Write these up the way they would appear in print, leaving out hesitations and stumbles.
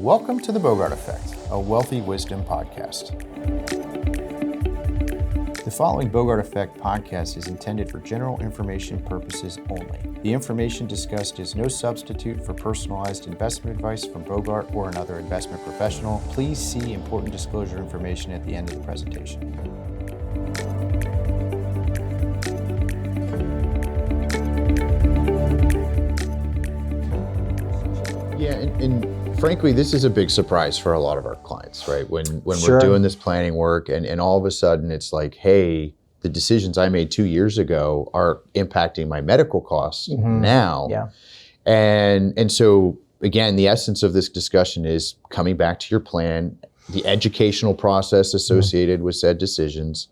Welcome to the Bogart Effect, a wealthy wisdom podcast. The following Bogart Effect podcast is intended for general information purposes only. The information discussed is no substitute for personalized investment advice from Bogart or another investment professional. Please see important disclosure information at the end of the presentation. Yeah, and frankly, this is a big surprise for a lot of our clients, right? When we're doing this planning work and all of a sudden it's like, hey, the decisions I made 2 years ago are impacting my medical costs now. Yeah. And so again, the essence of this discussion is coming back to your plan, the educational process associated with said decisions.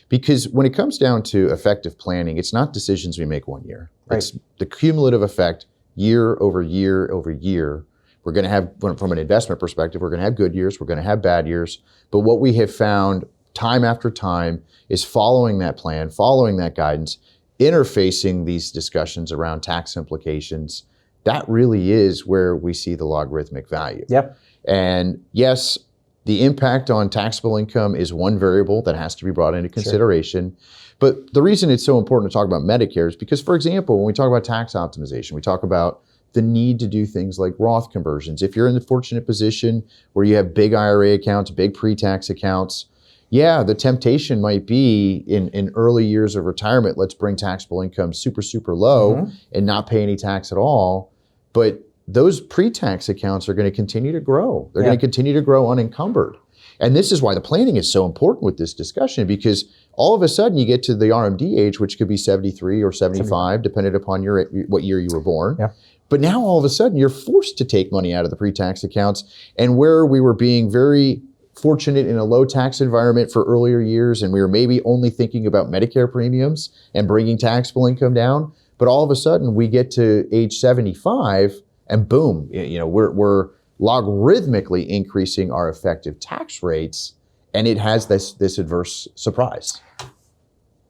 Because when it comes down to effective planning, it's not decisions we make 1 year. Right. It's the cumulative effect year over year over year. We're going to have, from an investment perspective, we're going to have good years, we're going to have bad years. But what we have found time after time is following that plan, following that guidance, interfacing these discussions around tax implications. That really is where we see the logarithmic value. Yep. And yes, the impact on taxable income is one variable that has to be brought into consideration. But the reason it's so important to talk about Medicare is because, for example, when we talk about tax optimization, we talk about the need to do things like Roth conversions. If you're in the fortunate position where you have big IRA accounts, big pre-tax accounts, yeah, the temptation might be in early years of retirement, let's bring taxable income super, super low and not pay any tax at all. But those pre-tax accounts are going to continue to grow. They're going to continue to grow unencumbered. And this is why the planning is so important with this discussion, because all of a sudden you get to the RMD age, which could be 73 or 75, depending upon what year you were born. Yeah. But now all of a sudden you're forced to take money out of the pre-tax accounts. And where we were being very fortunate in a low tax environment for earlier years, and we were maybe only thinking about Medicare premiums and bringing taxable income down, but all of a sudden we get to age 75 and boom, we're logarithmically increasing our effective tax rates, and it has this adverse surprise.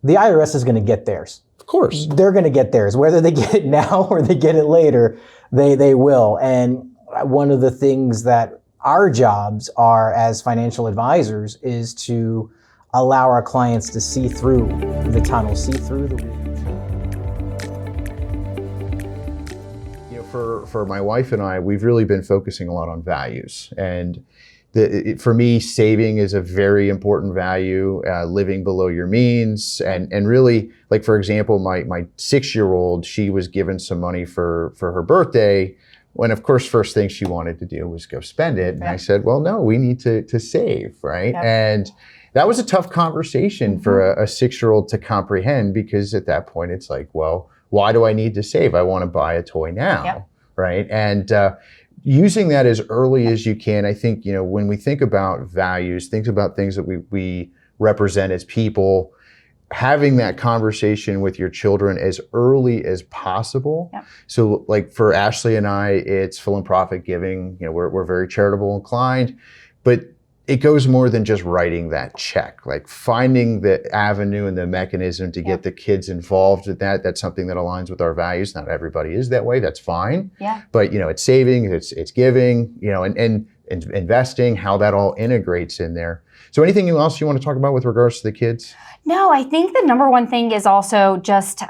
The IRS is going to get theirs. Of course. They're going to get theirs. Whether they get it now or they get it later, they will. And one of the things that our jobs are as financial advisors is to allow our clients to see through the tunnel, see through the weeds. For my wife and I, we've really been focusing a lot on values. And for me, saving is a very important value, living below your means. And really, like, for example, my 6-year-old, she was given some money for her birthday, when, of course, first thing she wanted to do was go spend it. And I said, well, no, we need to save, right? Yep. And that was a tough conversation for a 6-year-old to comprehend, because at that point, it's like, well, why do I need to save? I want to buy a toy now, right? And using that as early as you can, I think, when we think about values, think about things that we represent as people, having that conversation with your children as early as possible. Yep. So like for Ashley and I, it's philanthropic giving. We're very charitable inclined, but it goes more than just writing that check, like finding the avenue and the mechanism to get the kids involved with that. That's something that aligns with our values. Not everybody is that way. That's fine. Yeah. But, it's saving, it's giving, and investing, how that all integrates in there. So anything else you want to talk about with regards to the kids? No, I think the number one thing is also just,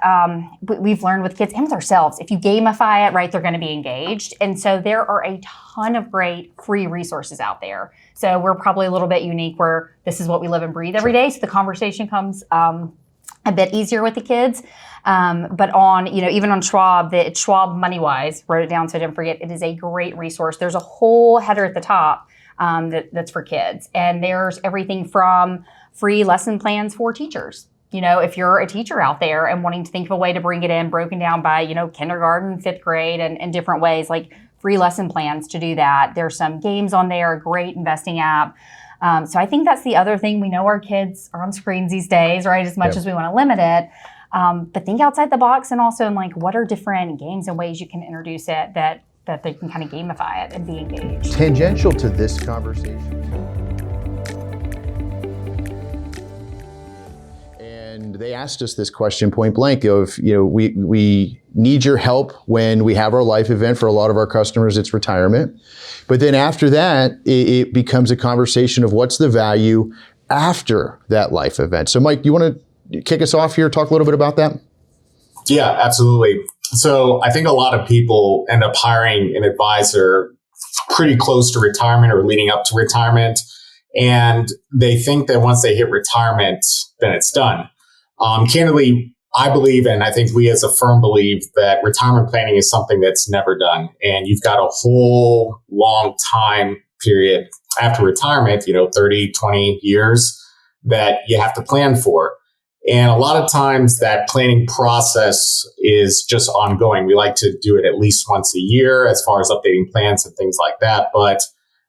we've learned with kids and with ourselves, if you gamify it, right, they're going to be engaged. And so there are a ton of great free resources out there. So we're probably a little bit unique where this is what we live and breathe every day. So the conversation comes a bit easier with the kids. But on, even on Schwab, the Schwab MoneyWise, wrote it down so I didn't forget, it is a great resource. There's a whole header at the top that's for kids. And there's everything from free lesson plans for teachers. If you're a teacher out there and wanting to think of a way to bring it in, broken down by, kindergarten, 5th grade, and different ways, like free lesson plans to do that. There's some games on there, a great investing app. So I think that's the other thing. We know our kids are on screens these days, right? As much as we want to limit it. But think outside the box, and also in what are different games and ways you can introduce it that they can kind of gamify it and be engaged. Tangential to this conversation. And they asked us this question point blank of, we need your help when we have our life event. For a lot of our customers, it's retirement. But then after that, it becomes a conversation of what's the value after that life event. So Mike, you want to kick us off here, talk a little bit about that? Yeah, absolutely. So I think a lot of people end up hiring an advisor pretty close to retirement or leading up to retirement. And they think that once they hit retirement, then it's done. Candidly, I believe, and I think we as a firm believe, that retirement planning is something that's never done. And you've got a whole long time period after retirement, 30, 20 years that you have to plan for. And a lot of times that planning process is just ongoing. We like to do it at least once a year as far as updating plans and things like that. But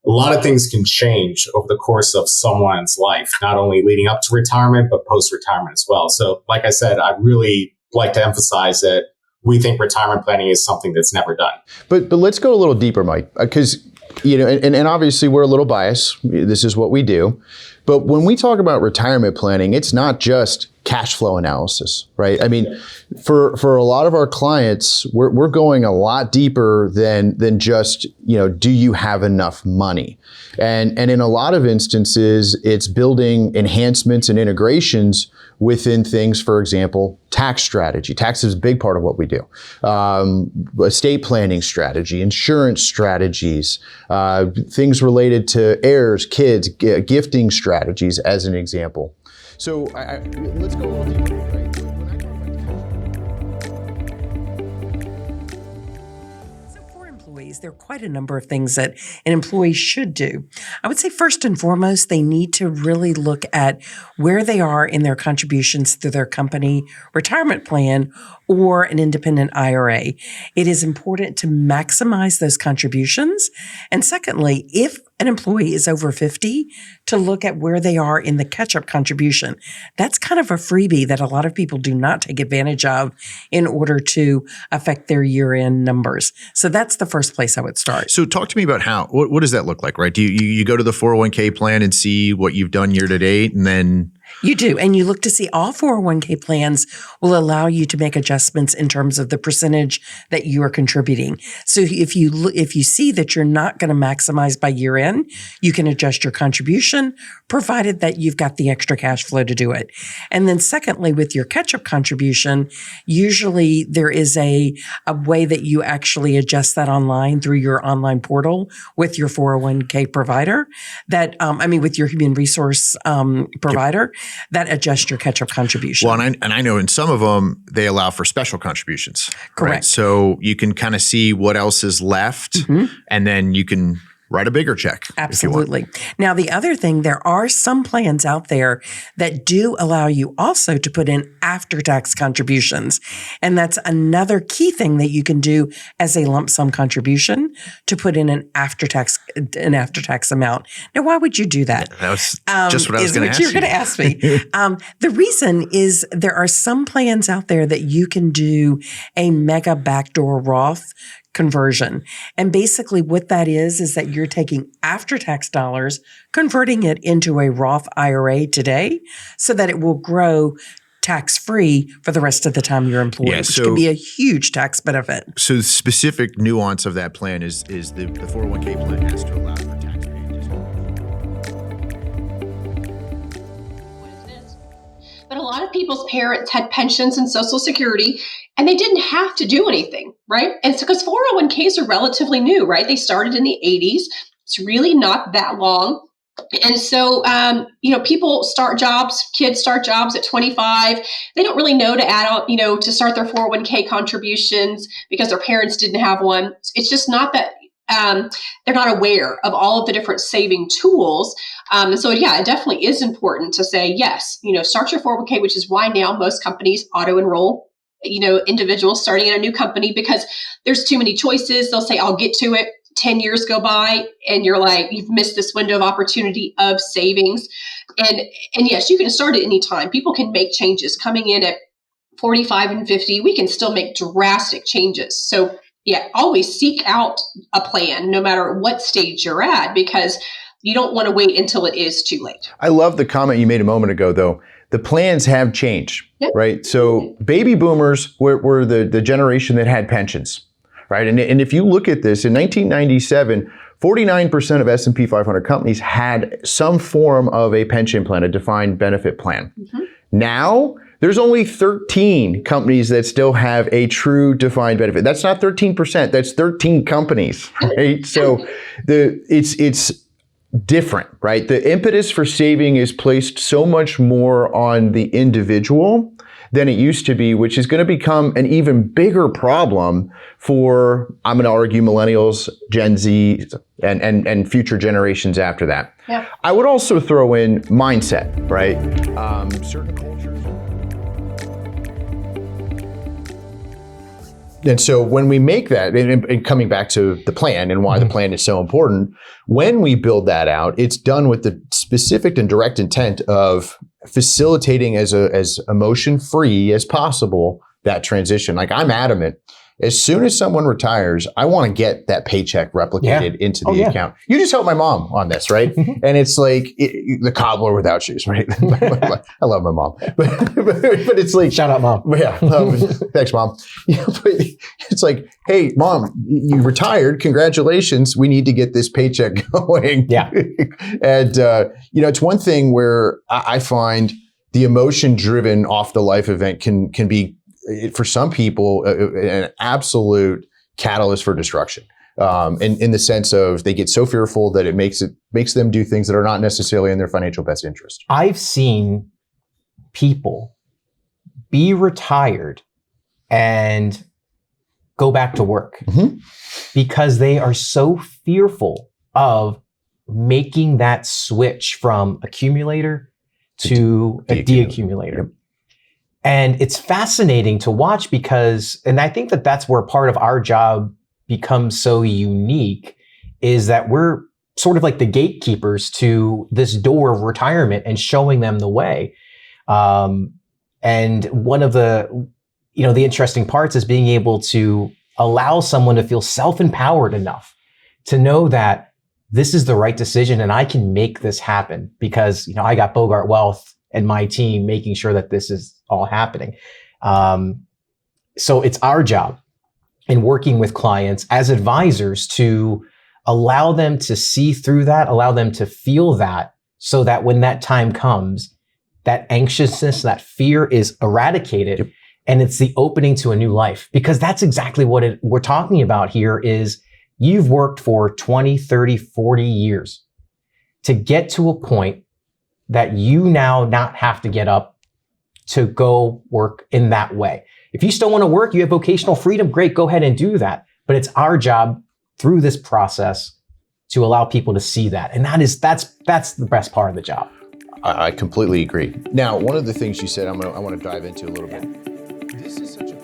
a lot of things can change over the course of someone's life, not only leading up to retirement, but post-retirement as well. So like I said, I really like to emphasize that we think retirement planning is something that's never done. But let's go a little deeper, Mike, because and obviously we're a little biased. This is what we do. But when we talk about retirement planning, it's not just cash flow analysis, right? I mean, for a lot of our clients, we're going a lot deeper than just, do you have enough money? And in a lot of instances, it's building enhancements and integrations within things, for example, tax strategy. Tax is a big part of what we do. Estate planning strategy, insurance strategies, things related to heirs, kids, gifting strategies, as an example. So let's go a little deeper. Right? There are quite a number of things that an employee should do. I would say first and foremost, they need to really look at where they are in their contributions through their company retirement plan or an independent IRA. It is important to maximize those contributions. And secondly, if an employee is over 50, to look at where they are in the catch-up contribution. That's kind of a freebie that a lot of people do not take advantage of in order to affect their year-end numbers. So that's the first place I would start. So talk to me about what does that look like, right? Do you go to the 401k plan and see what you've done year to date, and then you do. And you look to see all 401k plans will allow you to make adjustments in terms of the percentage that you are contributing. So if you see that you're not going to maximize by year end, you can adjust your contribution, provided that you've got the extra cash flow to do it. And then secondly, with your catch-up contribution, usually there is a way that you actually adjust that online through your online portal with your 401k provider that, with your human resource provider. That adjust your catch-up contribution. Well, and I know in some of them, they allow for special contributions. Correct. Right? So you can kind of see what else is left, and then you can write a bigger check. Absolutely. Now, the other thing, there are some plans out there that do allow you also to put in after-tax contributions. And that's another key thing that you can do as a lump sum contribution, to put in an after-tax amount. Now, why would you do that? That was just what I was going to ask you. You're going to ask me. The reason is there are some plans out there that you can do a mega backdoor Roth conversion. And basically what that is that you're taking after-tax dollars, converting it into a Roth IRA today so that it will grow tax-free for the rest of the time you're employed, which can be a huge tax benefit. So the specific nuance of that plan is the 401k plan has to allow for tax changes. But a lot of people's parents had pensions and Social Security, and they didn't have to do anything, right? And it's because 401ks are relatively new, right? They started in the 80s. It's really not that long. And so, people start jobs, kids start jobs at 25. They don't really know to add on, to start their 401k contributions because their parents didn't have one. It's just not that they're not aware of all of the different saving tools. And so, it definitely is important to say, yes, start your 401k, which is why now most companies auto enroll, individuals starting in a new company because there's too many choices. They'll say, I'll get to it. 10 years go by and you're like, you've missed this window of opportunity of savings. And yes, you can start at any time. People can make changes coming in at 45 and 50. We can still make drastic changes. So always seek out a plan no matter what stage you're at, because you don't want to wait until it is too late. I love the comment you made a moment ago, though, the plans have changed, right? So baby boomers were the generation that had pensions, right? And if you look at this, in 1997, 49% of S&P 500 companies had some form of a pension plan, a defined benefit plan. Now, there's only 13 companies that still have a true defined benefit. That's not 13%, that's 13 companies, right? So it's different, right? The impetus for saving is placed so much more on the individual than it used to be, which is going to become an even bigger problem for, I'm going to argue, millennials, Gen Z, and future generations after that. Yeah. I would also throw in mindset, right? Certain cultures. And so when we make that, and coming back to the plan and why the plan is so important, when we build that out, it's done with the specific and direct intent of facilitating as emotion-free as possible that transition. Like, I'm adamant, as soon as someone retires, I want to get that paycheck replicated into the account. You just helped my mom on this, right? And it's like the cobbler without shoes, right? I love my mom, but it's like, shout out, Mom. Yeah, thanks, Mom. But it's like, hey, Mom, you retired. Congratulations. We need to get this paycheck going. Yeah. And it's one thing where I find the emotion-driven off the life event can be, for some people, an absolute catalyst for destruction. In the sense of they get so fearful that it makes them do things that are not necessarily in their financial best interest. I've seen people be retired and go back to work because they are so fearful of making that switch from accumulator to a deaccumulator. And it's fascinating to watch because, and I think that that's where part of our job becomes so unique, is that we're sort of like the gatekeepers to this door of retirement and showing them the way. And one of the interesting parts is being able to allow someone to feel self-empowered enough to know that this is the right decision and I can make this happen because, I got Bogart Wealth and my team making sure that this is all happening. So it's our job in working with clients as advisors to allow them to see through that, allow them to feel that, so that when that time comes, that anxiousness, that fear is eradicated, and it's the opening to a new life. Because that's exactly what we're talking about here is you've worked for 20, 30, 40 years to get to a point that you now not have to get up to go work in that way. If you still want to work, you have vocational freedom, great, go ahead and do that. But it's our job through this process to allow people to see that. And that's the best part of the job. I completely agree. Now, one of the things you said I want to dive into a little bit. This is such a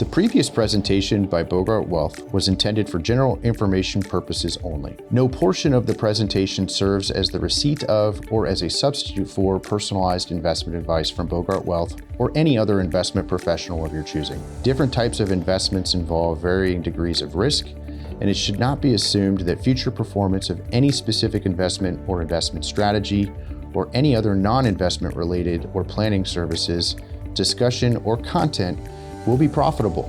The previous presentation by Bogart Wealth was intended for general information purposes only. No portion of the presentation serves as the receipt of or as a substitute for personalized investment advice from Bogart Wealth or any other investment professional of your choosing. Different types of investments involve varying degrees of risk, and it should not be assumed that future performance of any specific investment or investment strategy or any other non-investment related or planning services, discussion, or content will be profitable,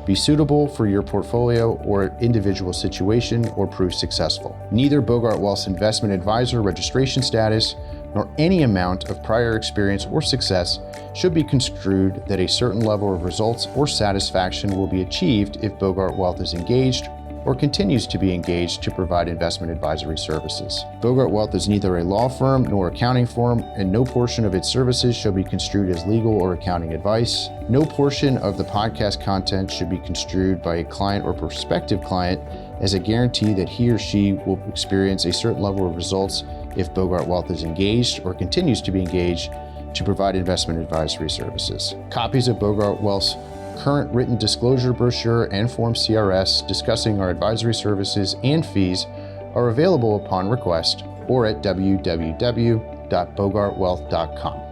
be suitable for your portfolio or individual situation, or prove successful. Neither Bogart Wealth's investment advisor registration status nor any amount of prior experience or success should be construed that a certain level of results or satisfaction will be achieved if Bogart Wealth is engaged or continues to be engaged to provide investment advisory services. Bogart Wealth is neither a law firm nor accounting firm, and no portion of its services shall be construed as legal or accounting advice. No portion of the podcast content should be construed by a client or prospective client as a guarantee that he or she will experience a certain level of results if Bogart Wealth is engaged or continues to be engaged to provide investment advisory services. Copies of Bogart Wealth's current written disclosure brochure and Form CRS discussing our advisory services and fees are available upon request or at www.bogartwealth.com.